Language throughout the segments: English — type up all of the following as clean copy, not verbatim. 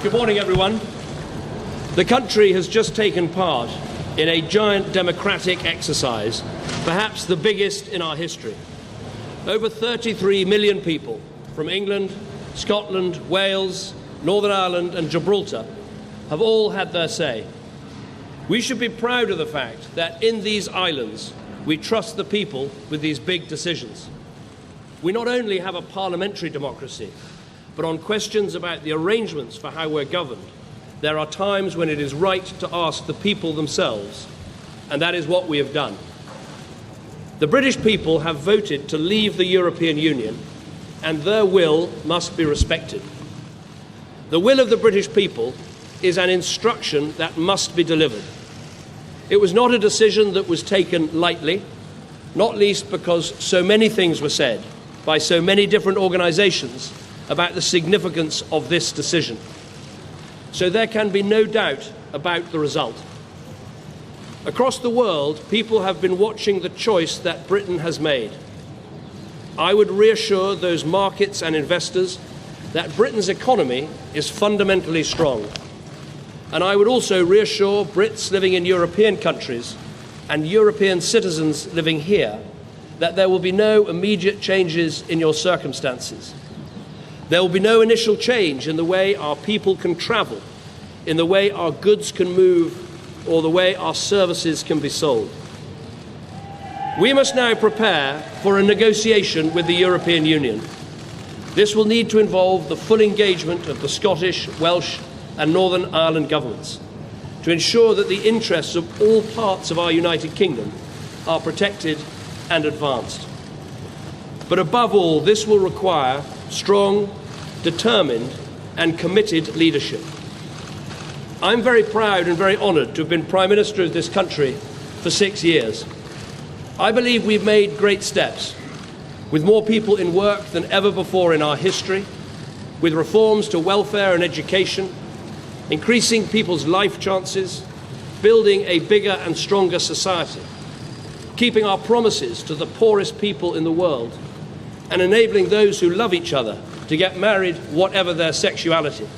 Good morning, everyone. The country has just taken part in a giant democratic exercise, perhaps the biggest in our history. Over 33 million people from England, Scotland, Wales, Northern Ireland and Gibraltar have all had their say. We should be proud of the fact that in these islands we trust the people with these big decisions. We not only have a parliamentary democracy, but on questions about the arrangements for how we're governed, there are times when it is right to ask the people themselves, and that is what we have done. The British people have voted to leave the European Union, and their will must be respected. The will of the British people is an instruction that must be delivered. It was not a decision that was taken lightly, not least because so many things were said by so many different organisations about the significance of this decision. So there can be no doubt about the result. Across the world, people have been watching the choice that Britain has made. I would reassure those markets and investors that Britain's economy is fundamentally strong. And I would also reassure Brits living in European countries and European citizens living here that there will be no immediate changes in your circumstances. There will be no initial change in the way our people can travel, in the way our goods can move, or the way our services can be sold. We must now prepare for a negotiation with the European Union. This will need to involve the full engagement of the Scottish, Welsh and Northern Ireland governments to ensure that the interests of all parts of our United Kingdom are protected and advanced. But above all, this will require strong, determined and committed leadership. I'm very proud and very honoured to have been Prime Minister of this country for 6 years. I believe we've made great steps, with more people in work than ever before in our history, with reforms to welfare and education, increasing people's life chances, building a bigger and stronger society, keeping our promises to the poorest people in the world, and enabling those who love each other to get married, whatever their sexuality.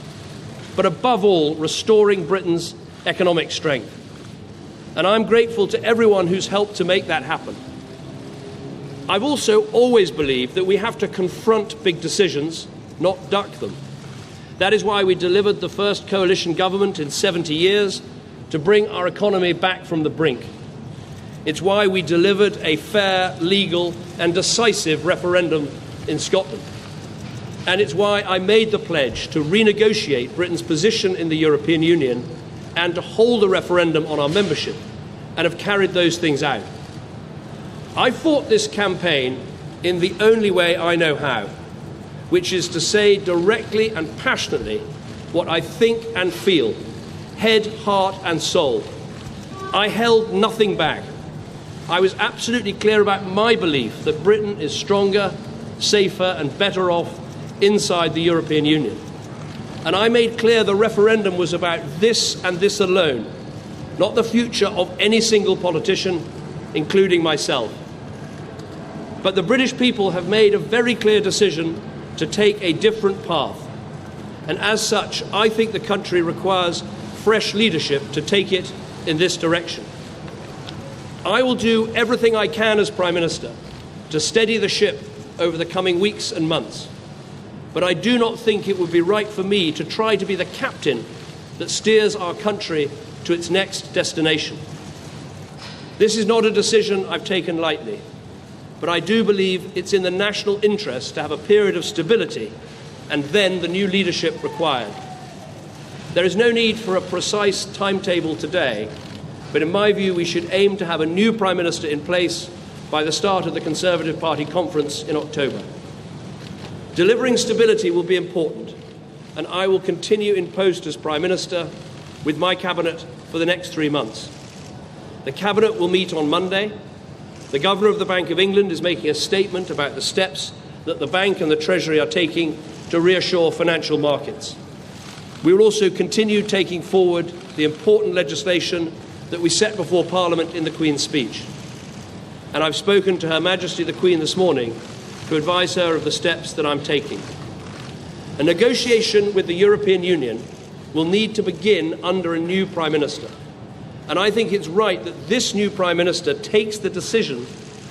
But above all, restoring Britain's economic strength. And I'm grateful to everyone who's helped to make that happen. I've also always believed that we have to confront big decisions, not duck them. That is why we delivered the first coalition government in 70 years to bring our economy back from the brink. It's why we delivered a fair, legal and decisive referendum in Scotland. And it's why I made the pledge to renegotiate Britain's position in the European Union and to hold a referendum on our membership, and have carried those things out. I fought this campaign in the only way I know how, which is to say directly and passionately what I think and feel, head, heart and soul. I held nothing back. I was absolutely clear about my belief that Britain is stronger, safer and better off inside the European Union. And I made clear the referendum was about this and this alone, not the future of any single politician, including myself. But the British people have made a very clear decision to take a different path. And as such, I think the country requires fresh leadership to take it in this direction. I will do everything I can as Prime Minister to steady the ship over the coming weeks and months. But I do not think it would be right for me to try to be the captain that steers our country to its next destination. This is not a decision I've taken lightly, but I do believe it's in the national interest to have a period of stability and then the new leadership required. There is no need for a precise timetable today, but in my view we should aim to have a new Prime Minister in place by the start of the Conservative Party conference in October. Delivering stability will be important, and I will continue in post as Prime Minister with my Cabinet for the next 3 months. The Cabinet will meet on Monday. The Governor of the Bank of England is making a statement about the steps that the Bank and the Treasury are taking to reassure financial markets. We will also continue taking forward the important legislation that we set before Parliament in the Queen's speech. And I've spoken to Her Majesty the Queen this morning to advise her of the steps that I'm taking. A negotiation with the European Union will need to begin under a new Prime Minister. And I think it's right that this new Prime Minister takes the decision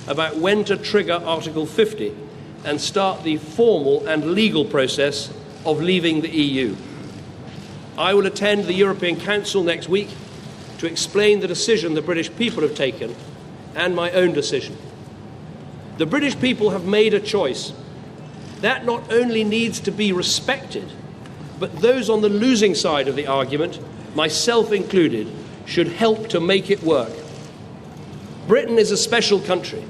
about when to trigger Article 50 and start the formal and legal process of leaving the EU. I will attend the European Council next week to explain the decision the British people have taken and my own decision. The British people have made a choice. That not only needs to be respected, but those on the losing side of the argument, myself included, should help to make it work. Britain is a special country.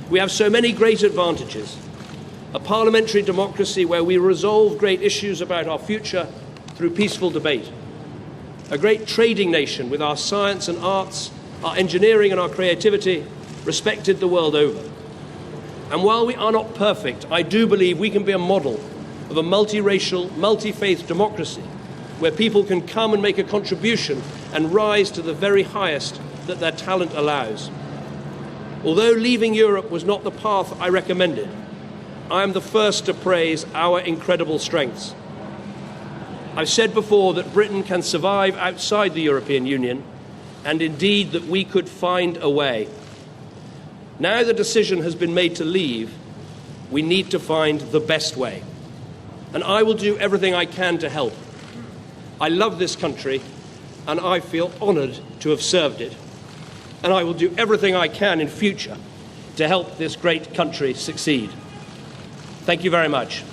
We have so many great advantages. A parliamentary democracy where we resolve great issues about our future through peaceful debate. A great trading nation with our science and arts, our engineering and our creativity respected the world over. And while we are not perfect, I do believe we can be a model of a multiracial, multi-faith democracy where people can come and make a contribution and rise to the very highest that their talent allows. Although leaving Europe was not the path I recommended, I am the first to praise our incredible strengths. I've said before that Britain can survive outside the European Union, and indeed that we could find a way. Now the decision has been made to leave, we need to find the best way. And I will do everything I can to help. I love this country, and I feel honoured to have served it. And I will do everything I can in future to help this great country succeed. Thank you very much.